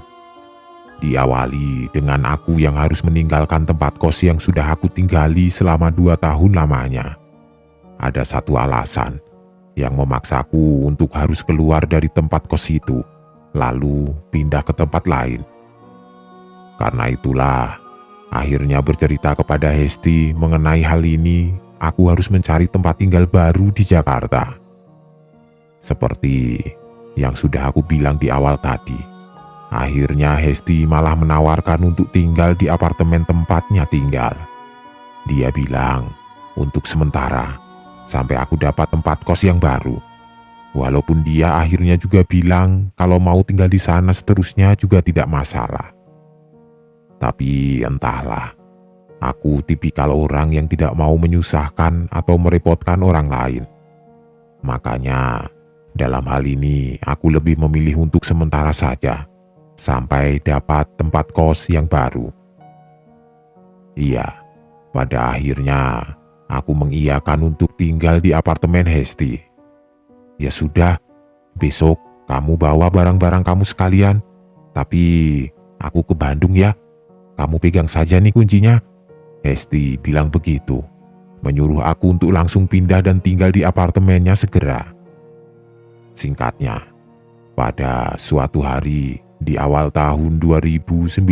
Diawali dengan aku yang harus meninggalkan tempat kos yang sudah aku tinggali selama 2 tahun lamanya. Ada satu alasan yang memaksaku untuk harus keluar dari tempat kos itu, lalu pindah ke tempat lain. Karena itulah, akhirnya bercerita kepada Hesti mengenai hal ini, aku harus mencari tempat tinggal baru di Jakarta. Seperti yang sudah aku bilang di awal tadi, akhirnya Hesti malah menawarkan untuk tinggal di apartemen tempatnya tinggal. Dia bilang untuk sementara, sampai aku dapat tempat kos yang baru. Walaupun dia akhirnya juga bilang kalau mau tinggal di sana seterusnya juga tidak masalah. Tapi entahlah, aku tipikal orang yang tidak mau menyusahkan atau merepotkan orang lain. Makanya, dalam hal ini, aku lebih memilih untuk sementara saja, sampai dapat tempat kos yang baru. Iya, pada akhirnya, aku mengiyakan untuk tinggal di apartemen Hesti. Ya sudah, besok kamu bawa barang-barang kamu sekalian, tapi aku ke Bandung ya, kamu pegang saja nih kuncinya. Hesti bilang begitu, menyuruh aku untuk langsung pindah dan tinggal di apartemennya segera. Singkatnya, pada suatu hari di awal tahun 2019,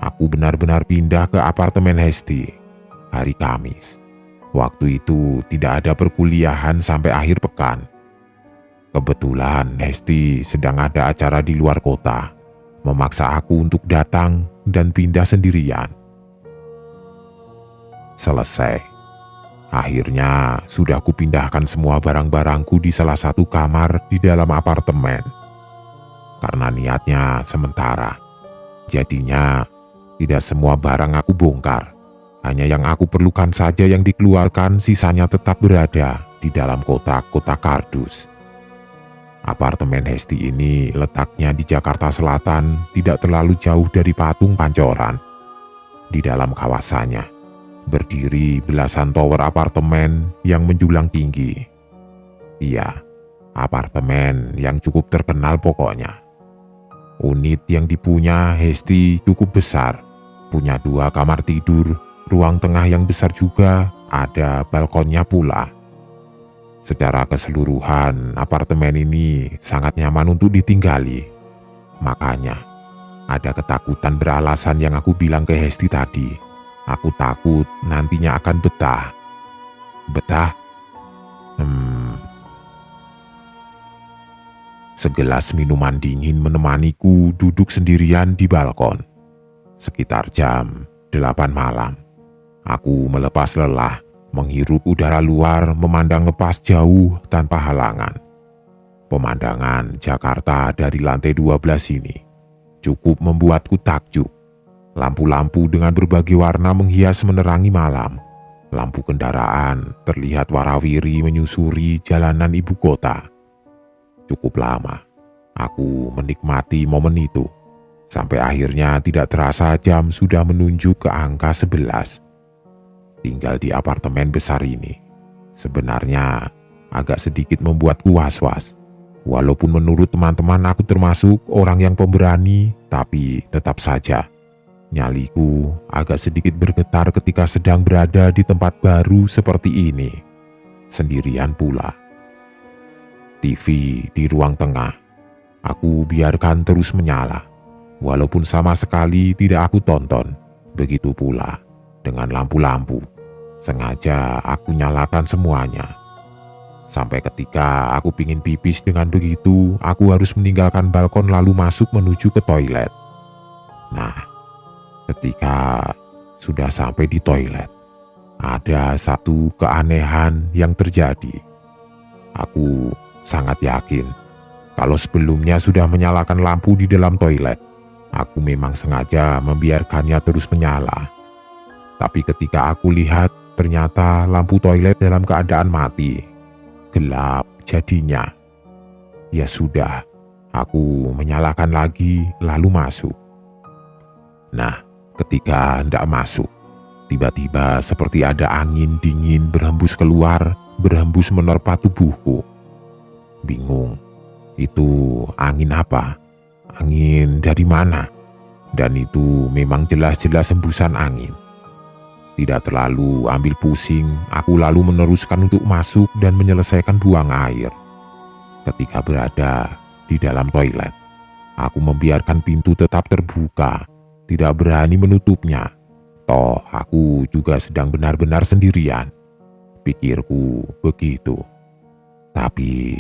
aku benar-benar pindah ke apartemen Hesti, hari Kamis. Waktu itu tidak ada perkuliahan sampai akhir pekan. Kebetulan Hesti sedang ada acara di luar kota, memaksa aku untuk datang dan pindah sendirian. Selesai. Akhirnya sudah kupindahkan semua barang-barangku di salah satu kamar di dalam apartemen. Karena niatnya sementara, jadinya tidak semua barang aku bongkar. Hanya yang aku perlukan saja yang dikeluarkan, sisanya tetap berada di dalam kotak-kotak kardus. Apartemen Hesti ini letaknya di Jakarta Selatan, tidak terlalu jauh dari Patung Pancoran. Di dalam kawasannya berdiri belasan tower apartemen yang menjulang tinggi. Iya, apartemen yang cukup terkenal pokoknya. Unit yang dipunya Hesti cukup besar, punya 2 kamar tidur, ruang tengah yang besar juga, ada balkonnya pula. Secara keseluruhan, apartemen ini sangat nyaman untuk ditinggali. Makanya, ada ketakutan beralasan yang aku bilang ke Hesti tadi. Aku takut nantinya akan betah. Betah? Segelas minuman dingin menemaniku duduk sendirian di balkon. Sekitar jam 8 malam. Aku melepas lelah, menghirup udara luar, memandang lepas jauh tanpa halangan. Pemandangan Jakarta dari lantai 12 ini cukup membuatku takjub. Lampu-lampu dengan berbagai warna menghias menerangi malam. Lampu kendaraan terlihat warawiri menyusuri jalanan ibu kota. Cukup lama aku menikmati momen itu, sampai akhirnya tidak terasa jam sudah menunjuk ke angka 11. Tinggal di apartemen besar ini sebenarnya agak sedikit membuatku was-was. Walaupun menurut teman-teman aku termasuk orang yang pemberani, tapi tetap saja nyaliku agak sedikit bergetar ketika sedang berada di tempat baru seperti ini, sendirian pula. TV di ruang tengah aku biarkan terus menyala, walaupun sama sekali tidak aku tonton. Begitu pula dengan lampu-lampu, sengaja aku nyalakan semuanya. Sampai ketika aku pingin pipis, dengan begitu aku harus meninggalkan balkon lalu masuk menuju ke toilet. Nah, ketika sudah sampai di toilet, ada satu keanehan yang terjadi. Aku sangat yakin kalau sebelumnya sudah menyalakan lampu di dalam toilet, aku memang sengaja membiarkannya terus menyala. Tapi ketika aku lihat, ternyata lampu toilet dalam keadaan mati. Gelap jadinya. Ya sudah, aku menyalakan lagi lalu masuk. Nah, ketika hendak masuk, tiba-tiba seperti ada angin dingin berhembus keluar, berhembus menerpa tubuhku. Bingung, itu angin apa? Angin dari mana? Dan itu memang jelas-jelas hembusan angin. Tidak terlalu ambil pusing, aku lalu meneruskan untuk masuk dan menyelesaikan buang air. Ketika berada di dalam toilet, aku membiarkan pintu tetap terbuka, tidak berani menutupnya. Toh aku juga sedang benar-benar sendirian, pikirku begitu. Tapi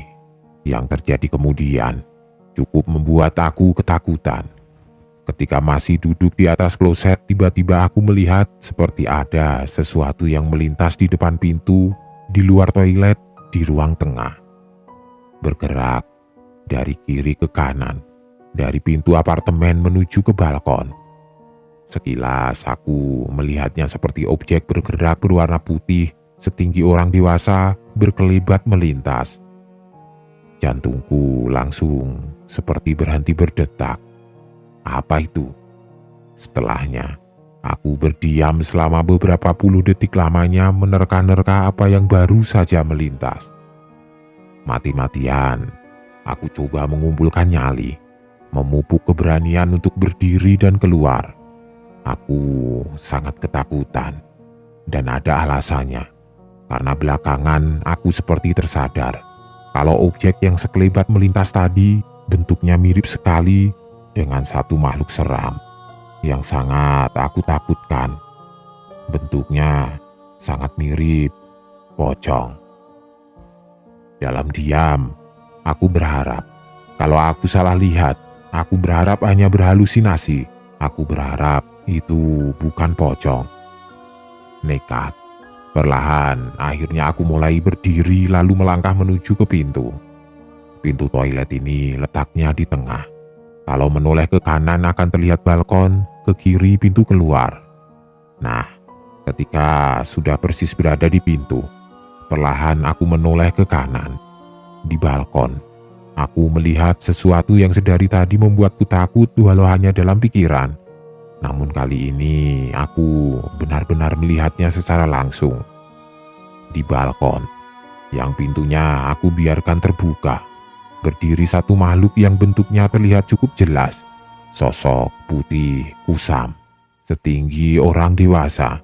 yang terjadi kemudian cukup membuat aku ketakutan. Ketika masih duduk di atas kloset, tiba-tiba aku melihat seperti ada sesuatu yang melintas di depan pintu, di luar toilet, di ruang tengah. Bergerak dari kiri ke kanan, dari pintu apartemen menuju ke balkon. Sekilas aku melihatnya seperti objek bergerak berwarna putih, setinggi orang dewasa, berkelebat melintas. Jantungku langsung seperti berhenti berdetak. Apa itu? Setelahnya, aku berdiam selama beberapa puluh detik lamanya menerka-nerka apa yang baru saja melintas. Mati-matian, aku coba mengumpulkan nyali, memupuk keberanian untuk berdiri dan keluar. Aku sangat ketakutan, dan ada alasannya, karena belakangan aku seperti tersadar kalau objek yang sekelebat melintas tadi bentuknya mirip sekali dengan satu makhluk seram yang sangat aku takutkan. Bentuknya sangat mirip pocong. Dalam diam, aku berharap kalau aku salah lihat, aku berharap hanya berhalusinasi, aku berharap itu bukan pocong. Nekat, perlahan akhirnya aku mulai berdiri lalu melangkah menuju ke pintu. Pintu toilet ini letaknya di tengah. Kalau menoleh ke kanan akan terlihat balkon, ke kiri pintu keluar. Nah, ketika sudah persis berada di pintu, Perlahan aku menoleh ke kanan. Di balkon, aku melihat sesuatu yang sedari tadi membuatku takut walau hanya dalam pikiran. Namun kali ini aku benar-benar melihatnya secara langsung. Di balkon, yang pintunya aku biarkan terbuka, berdiri satu makhluk yang bentuknya terlihat cukup jelas. Sosok putih kusam, setinggi orang dewasa,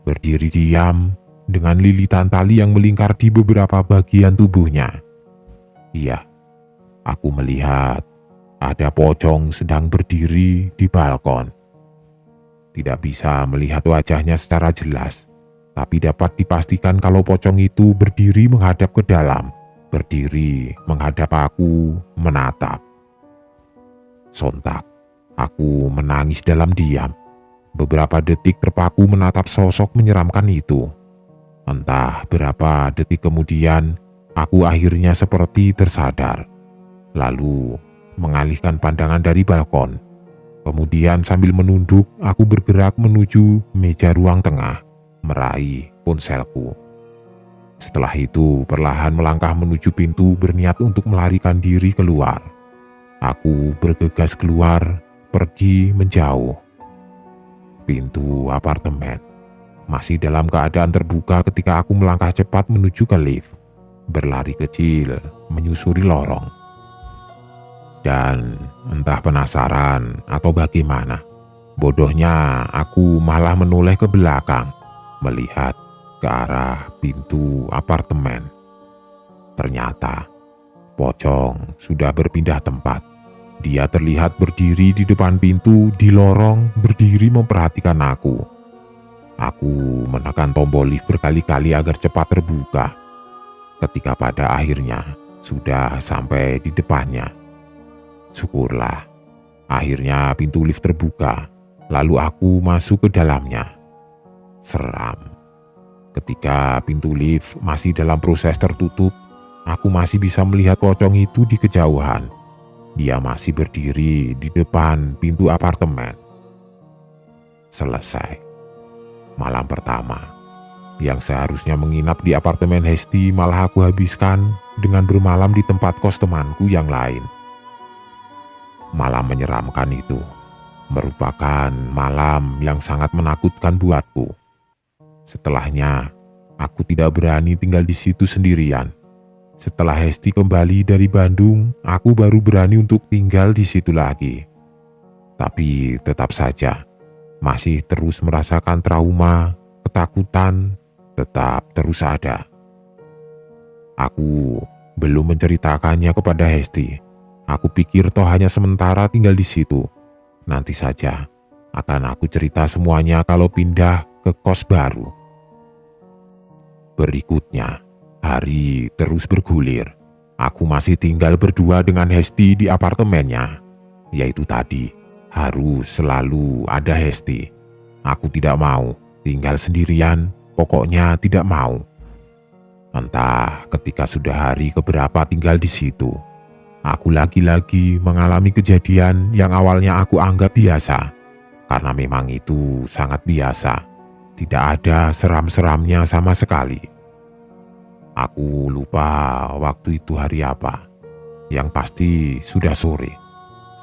berdiri diam dengan lilitan tali yang melingkar di beberapa bagian tubuhnya. Iya, aku melihat ada pocong sedang berdiri di balkon. Tidak bisa melihat wajahnya secara jelas, tapi dapat dipastikan kalau pocong itu berdiri menghadap ke dalam, berdiri menghadap aku, menatap. Sontak, aku menangis dalam diam. Beberapa detik terpaku menatap sosok menyeramkan itu. Entah berapa detik kemudian, aku akhirnya seperti tersadar. Lalu mengalihkan pandangan dari balkon. Kemudian sambil menunduk, aku bergerak menuju meja ruang tengah, meraih ponselku. Setelah itu perlahan melangkah menuju pintu berniat untuk melarikan diri keluar. Aku bergegas keluar, pergi menjauh. Pintu apartemen masih dalam keadaan terbuka ketika aku melangkah cepat menuju ke lift. Berlari kecil menyusuri lorong. Dan entah penasaran atau bagaimana, bodohnya aku malah menoleh ke belakang, melihat ke arah pintu apartemen. Ternyata pocong sudah berpindah tempat. Dia terlihat berdiri di depan pintu di lorong, berdiri memperhatikan aku. Aku menekan tombol lift berkali-kali agar cepat terbuka. Ketika pada akhirnya sudah sampai di depannya, syukurlah, akhirnya pintu lift terbuka, lalu aku masuk ke dalamnya. Seram. Ketika pintu lift masih dalam proses tertutup, aku masih bisa melihat pocong itu di kejauhan. Dia masih berdiri di depan pintu apartemen. Selesai. Malam pertama, yang seharusnya menginap di apartemen Hesti malah aku habiskan dengan bermalam di tempat kos temanku yang lain. Malam menyeramkan itu merupakan malam yang sangat menakutkan buatku. Setelahnya, aku tidak berani tinggal di situ sendirian. Setelah Hesti kembali dari Bandung, aku baru berani untuk tinggal di situ lagi. Tapi tetap saja, masih terus merasakan trauma, ketakutan, tetap terus ada. Aku belum menceritakannya kepada Hesti. Aku pikir toh hanya sementara tinggal di situ. Nanti saja akan aku cerita semuanya kalau pindah ke kos baru. Berikutnya, hari terus bergulir. Aku masih tinggal berdua dengan Hesti di apartemennya. Yaitu tadi, harus selalu ada Hesti. Aku tidak mau tinggal sendirian, pokoknya tidak mau. Entah ketika sudah hari keberapa tinggal di situ, aku lagi-lagi mengalami kejadian yang awalnya aku anggap biasa. Karena memang itu sangat biasa. Tidak ada seram-seramnya sama sekali. Aku lupa waktu itu hari apa. Yang pasti sudah sore.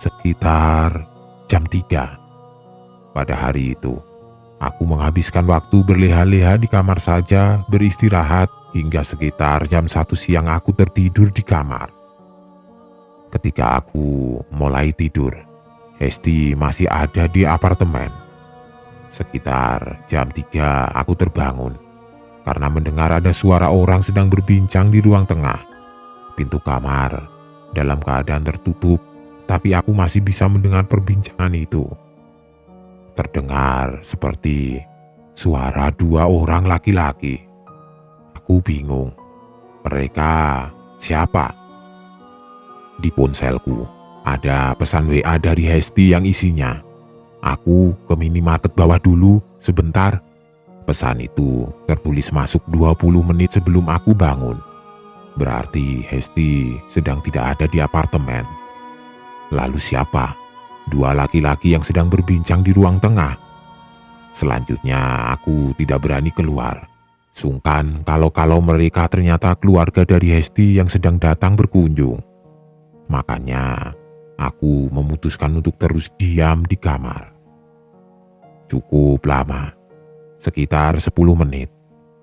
Sekitar jam 3. Pada hari itu, aku menghabiskan waktu berleha-leha di kamar saja, beristirahat hingga sekitar jam 1 siang aku tertidur di kamar. Ketika aku mulai tidur, Hesti masih ada di apartemen. Sekitar jam 3 aku terbangun karena mendengar ada suara orang sedang berbincang di ruang tengah. Pintu kamar dalam keadaan tertutup, tapi aku masih bisa mendengar perbincangan itu. Terdengar seperti suara 2 orang laki-laki. Aku bingung, mereka siapa? Di ponselku ada pesan WA dari Hesti yang isinya, "Aku ke minimarket bawah dulu sebentar." Pesan itu tertulis masuk 20 menit sebelum aku bangun. Berarti Hesti sedang tidak ada di apartemen. Lalu siapa? 2 laki-laki yang sedang berbincang di ruang tengah. Selanjutnya aku tidak berani keluar. Sungkan kalau mereka ternyata keluarga dari Hesti yang sedang datang berkunjung. Makanya aku memutuskan untuk terus diam di kamar. Cukup lama, sekitar 10 menit.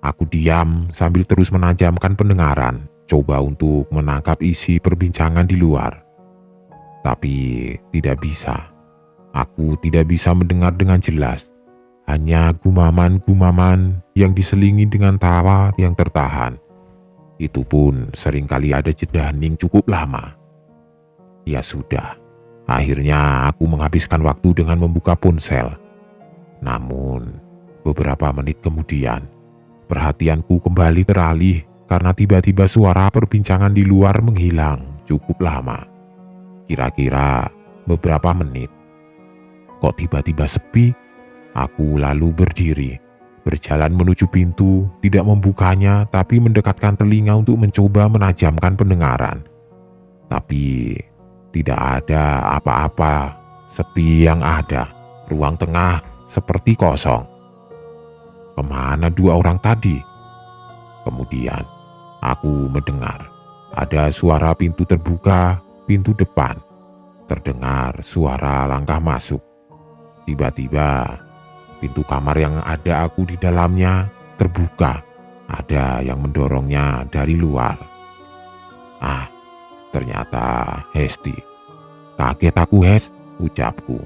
Aku diam sambil terus menajamkan pendengaran, coba untuk menangkap isi perbincangan di luar. Tapi tidak bisa. Aku tidak bisa mendengar dengan jelas. Hanya gumaman-gumaman yang diselingi dengan tawa yang tertahan. Itu pun seringkali ada jeda hening cukup lama. Ya sudah, akhirnya aku menghabiskan waktu dengan membuka ponsel. Namun, beberapa menit kemudian, perhatianku kembali teralih karena tiba-tiba suara perbincangan di luar menghilang cukup lama. Kira-kira beberapa menit. Kok tiba-tiba sepi? Aku lalu berdiri, berjalan menuju pintu, tidak membukanya tapi mendekatkan telinga untuk mencoba menajamkan pendengaran. Tapi tidak ada apa-apa, sepi yang ada, ruang tengah seperti kosong. Kemana dua orang tadi? Kemudian aku mendengar ada suara pintu terbuka, pintu depan. Terdengar suara langkah masuk. Tiba-tiba pintu kamar yang ada aku di dalamnya terbuka. Ada yang mendorongnya dari luar. Ah, ternyata Hesti. Kaget aku, Hes, ucapku.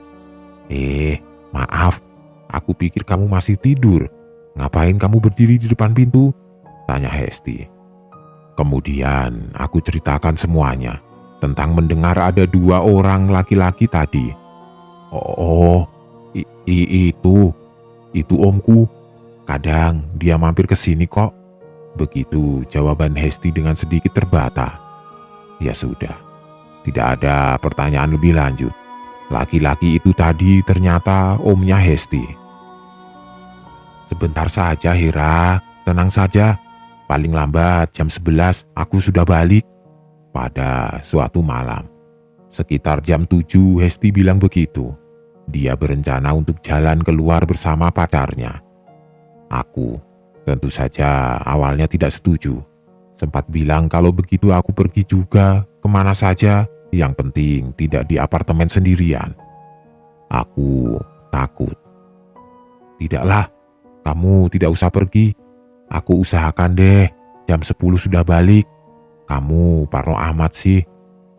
Maaf, aku pikir kamu masih tidur. Ngapain kamu berdiri di depan pintu? Tanya Hesti. Kemudian aku ceritakan semuanya tentang mendengar ada dua orang laki-laki tadi. Oh, itu omku. Kadang dia mampir ke sini kok. Begitu jawaban Hesti dengan sedikit terbata. Ya sudah, tidak ada pertanyaan lebih lanjut. Laki-laki itu tadi ternyata omnya Hesti. Sebentar saja Hera, tenang saja. Paling lambat jam 11 aku sudah balik. Pada suatu malam, sekitar jam 7 Hesti bilang begitu. Dia berencana untuk jalan keluar bersama pacarnya. Aku tentu saja awalnya tidak setuju. Sempat bilang kalau begitu aku pergi juga kemana saja, yang penting tidak di apartemen sendirian. Aku takut. Tidaklah, kamu tidak usah pergi. Aku usahakan deh, jam 10 sudah balik. Kamu parno amat sih.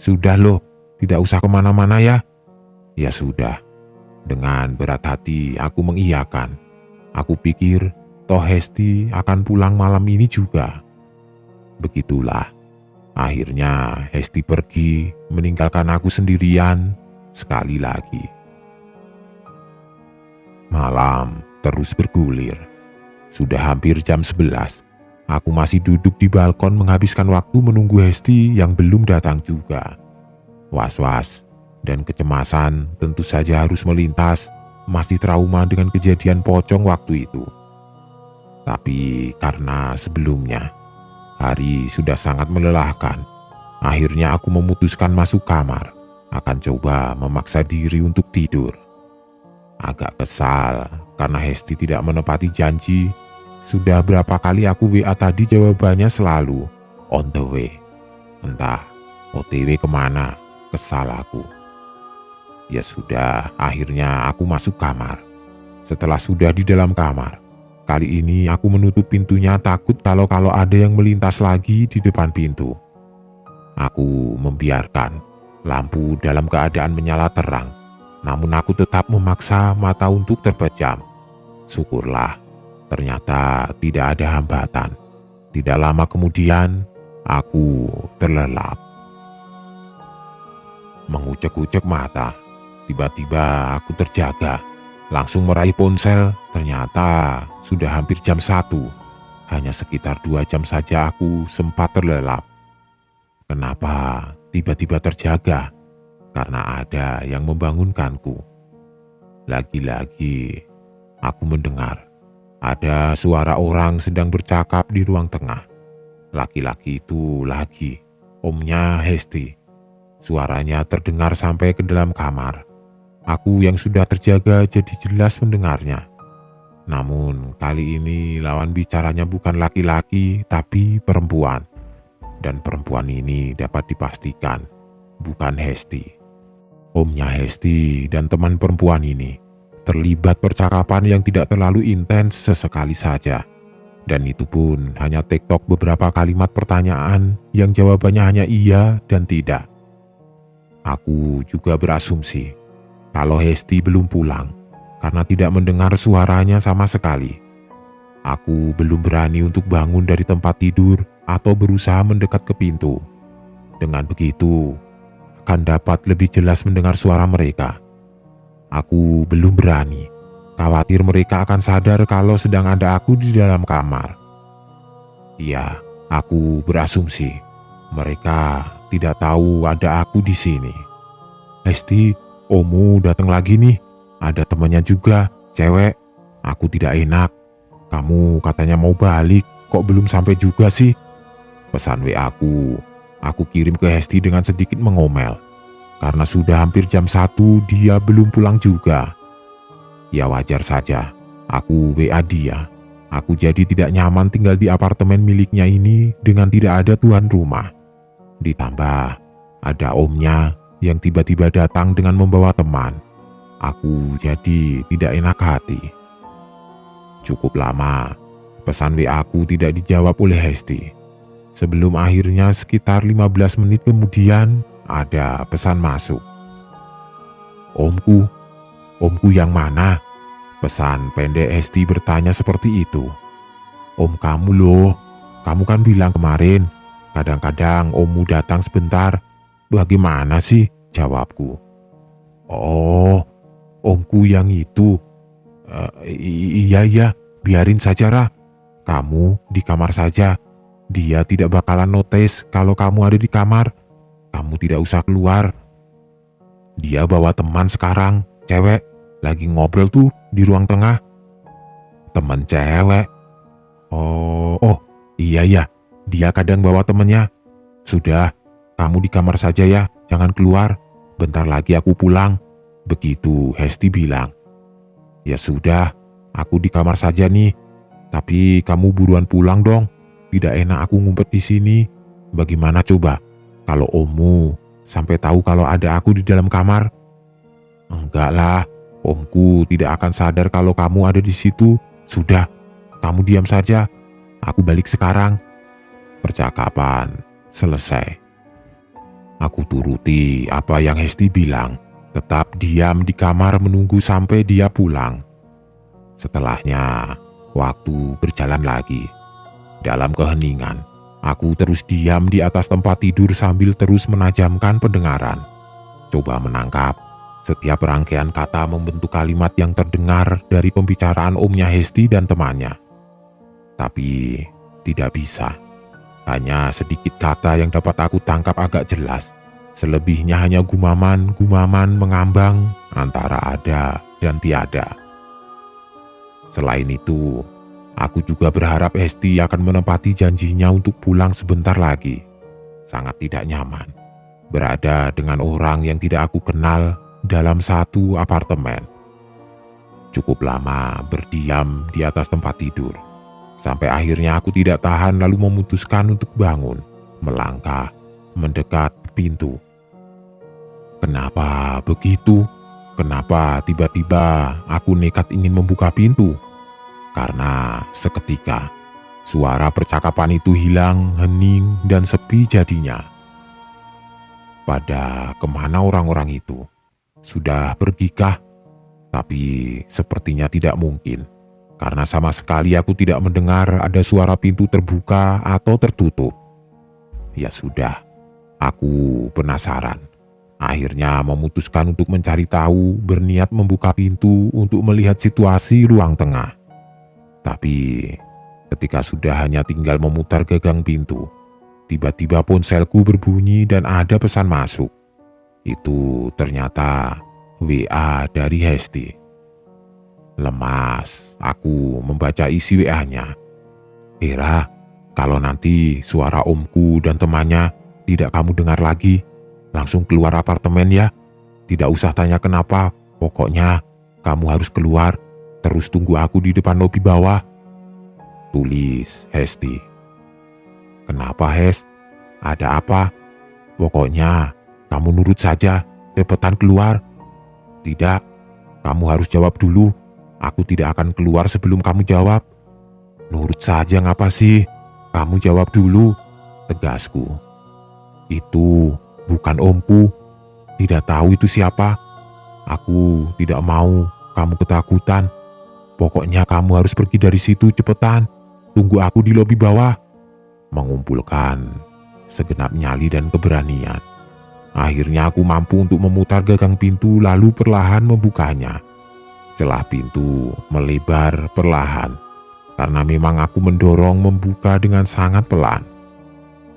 Sudah loh, tidak usah kemana-mana ya. Ya sudah. Dengan berat hati aku mengiyakan. Aku pikir toh Hesti akan pulang malam ini juga. Begitulah. Akhirnya Hesti pergi meninggalkan aku sendirian sekali lagi. Malam terus bergulir. Sudah hampir jam 11. Aku masih duduk di balkon menghabiskan waktu menunggu Hesti yang belum datang juga. Was-was dan kecemasan tentu saja harus melintas, masih trauma dengan kejadian pocong waktu itu. Tapi karena sebelumnya hari sudah sangat melelahkan, akhirnya aku memutuskan masuk kamar, akan coba memaksa diri untuk tidur. Agak kesal karena Hesti tidak menepati janji. Sudah berapa kali aku WA tadi jawabannya selalu on the way. Entah OTW kemana, kesal aku. Ya sudah, akhirnya aku masuk kamar. Setelah sudah di dalam kamar, kali ini aku menutup pintunya takut kalau ada yang melintas lagi di depan pintu. Aku membiarkan lampu dalam keadaan menyala terang, namun aku tetap memaksa mata untuk terpejam. Syukurlah, ternyata tidak ada hambatan. Tidak lama kemudian, aku terlelap. Mengucek-ucek mata, tiba-tiba aku terjaga. Langsung meraih ponsel, ternyata sudah hampir jam 1. Hanya sekitar 2 jam saja aku sempat terlelap. Kenapa tiba-tiba terjaga? Karena ada yang membangunkanku. Lagi-lagi aku mendengar ada suara orang sedang bercakap di ruang tengah. Laki-laki itu lagi omnya Hesti. Suaranya terdengar sampai ke dalam kamar. Aku yang sudah terjaga jadi jelas mendengarnya. Namun kali ini lawan bicaranya bukan laki-laki tapi perempuan. Dan perempuan ini dapat dipastikan bukan Hesti. Omnya Hesti dan teman perempuan ini terlibat percakapan yang tidak terlalu intens sesekali saja. Dan itu pun hanya tektok beberapa kalimat pertanyaan yang jawabannya hanya iya dan tidak. Aku juga berasumsi kalau Hesti belum pulang karena tidak mendengar suaranya sama sekali. Aku belum berani untuk bangun dari tempat tidur atau berusaha mendekat ke pintu. Dengan begitu, akan dapat lebih jelas mendengar suara mereka. Aku belum berani, khawatir mereka akan sadar kalau sedang ada aku di dalam kamar. Ya, aku berasumsi mereka tidak tahu ada aku di sini. Hesti, Omu datang lagi nih. Ada temannya juga, cewek. Aku tidak enak. Kamu katanya mau balik, kok belum sampai juga sih? Pesan WA aku kirim ke Hesti dengan sedikit mengomel. Karena sudah hampir jam 1 dia belum pulang juga. Ya wajar saja, aku WA dia. Aku jadi tidak nyaman tinggal di apartemen miliknya ini dengan tidak ada tuan rumah. Ditambah ada omnya yang tiba-tiba datang dengan membawa teman. Aku jadi tidak enak hati. Cukup lama, pesan WA aku tidak dijawab oleh Hesti. Sebelum akhirnya sekitar 15 menit kemudian ada pesan masuk. Omku yang mana? Pesan pendek Hesti bertanya seperti itu. Om kamu loh, kamu kan bilang kemarin, kadang-kadang ommu datang sebentar. Bagaimana sih? Jawabku. Oh, omku yang itu. Iya, biarin saja Rah. Kamu di kamar saja. Dia tidak bakalan notice kalau kamu ada di kamar. Kamu tidak usah keluar. Dia bawa teman sekarang, cewek. Lagi ngobrol tuh di ruang tengah. Teman cewek. Oh, iya. Dia kadang bawa temannya. Sudah, kamu di kamar saja ya, jangan keluar. Bentar lagi aku pulang. Begitu Hesti bilang. Ya sudah, aku di kamar saja nih. Tapi kamu buruan pulang dong. Tidak enak aku ngumpet di sini. Bagaimana coba kalau ommu sampai tahu kalau ada aku di dalam kamar? Enggak lah, omku tidak akan sadar kalau kamu ada di situ. Sudah, kamu diam saja. Aku balik sekarang. Percakapan selesai. Aku turuti apa yang Hesti bilang. Tetap diam di kamar menunggu sampai dia pulang. Setelahnya, waktu berjalan lagi. Dalam keheningan, aku terus diam di atas tempat tidur sambil terus menajamkan pendengaran. Coba menangkap setiap rangkaian kata membentuk kalimat yang terdengar dari pembicaraan omnya Hesti dan temannya. Tapi tidak bisa. Hanya sedikit kata yang dapat aku tangkap agak jelas. Selebihnya hanya gumaman mengambang antara ada dan tiada. Selain itu, aku juga berharap Hesti akan menepati janjinya untuk pulang sebentar lagi. Sangat tidak nyaman berada dengan orang yang tidak aku kenal dalam satu apartemen. Cukup lama berdiam di atas tempat tidur. Sampai akhirnya aku tidak tahan lalu memutuskan untuk bangun, melangkah, mendekat pintu. Kenapa begitu? Kenapa tiba-tiba aku nekat ingin membuka pintu? Karena seketika suara percakapan itu hilang, hening, dan sepi jadinya. Pada kemana orang-orang itu? Sudah pergikah? Tapi sepertinya tidak mungkin. Karena sama sekali aku tidak mendengar ada suara pintu terbuka atau tertutup. Ya sudah, aku penasaran. Akhirnya memutuskan untuk mencari tahu, berniat membuka pintu untuk melihat situasi ruang tengah. Tapi ketika sudah hanya tinggal memutar gagang pintu, tiba-tiba ponselku berbunyi dan ada pesan masuk. Itu ternyata WA dari Hesti. Lemas, aku membaca isi WA-nya. Hera, kalau nanti suara omku dan temannya tidak kamu dengar lagi, langsung keluar apartemen ya. Tidak usah tanya kenapa, pokoknya kamu harus keluar. Terus tunggu aku di depan lobi bawah. Tulis Hesti. Kenapa, Hes? Ada apa? Pokoknya kamu nurut saja, cepetan keluar. Tidak, kamu harus jawab dulu. Aku tidak akan keluar sebelum kamu jawab. Nurut saja ngapa sih? Kamu jawab dulu, tegasku. Itu bukan omku. Tidak tahu itu siapa. Aku tidak mau kamu ketakutan. Pokoknya kamu harus pergi dari situ cepetan. Tunggu aku di lobi bawah. Mengumpulkan segenap nyali dan keberanian, akhirnya aku mampu untuk memutar gagang pintu lalu perlahan membukanya. Celah pintu melebar perlahan, karena memang aku mendorong membuka dengan sangat pelan.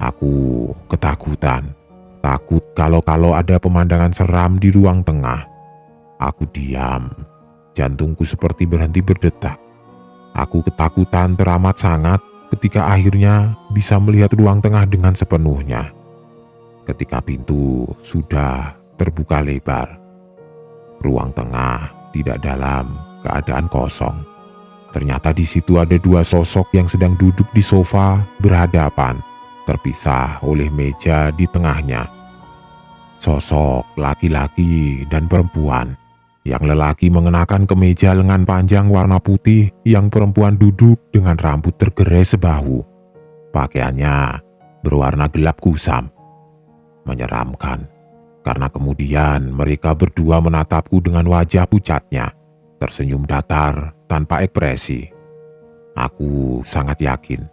Aku ketakutan, takut kalau ada pemandangan seram di ruang tengah. Aku diam, jantungku seperti berhenti berdetak. Aku ketakutan teramat sangat ketika akhirnya bisa melihat ruang tengah dengan sepenuhnya. Ketika pintu sudah terbuka lebar, ruang tengah tidak dalam keadaan kosong. Ternyata di situ ada dua sosok yang sedang duduk di sofa berhadapan, terpisah oleh meja di tengahnya. Sosok laki-laki dan perempuan. Yang lelaki mengenakan kemeja lengan panjang warna putih, yang perempuan duduk dengan rambut tergerai sebahu. Pakaiannya berwarna gelap kusam. Menyeramkan, karena kemudian mereka berdua menatapku dengan wajah pucatnya, tersenyum datar tanpa ekspresi. Aku sangat yakin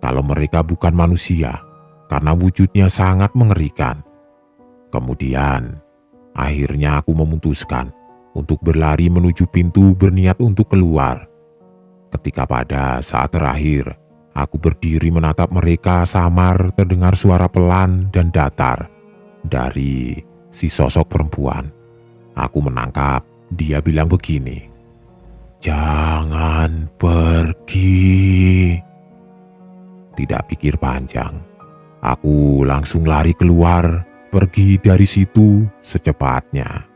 kalau mereka bukan manusia, karena wujudnya sangat mengerikan. Kemudian, akhirnya aku memutuskan untuk berlari menuju pintu berniat untuk keluar. Ketika pada saat terakhir, aku berdiri menatap mereka samar terdengar suara pelan dan datar dari si sosok perempuan. Aku menangkap dia bilang begini, "Jangan pergi." Tidak pikir panjang, aku langsung lari keluar, pergi dari situ secepatnya.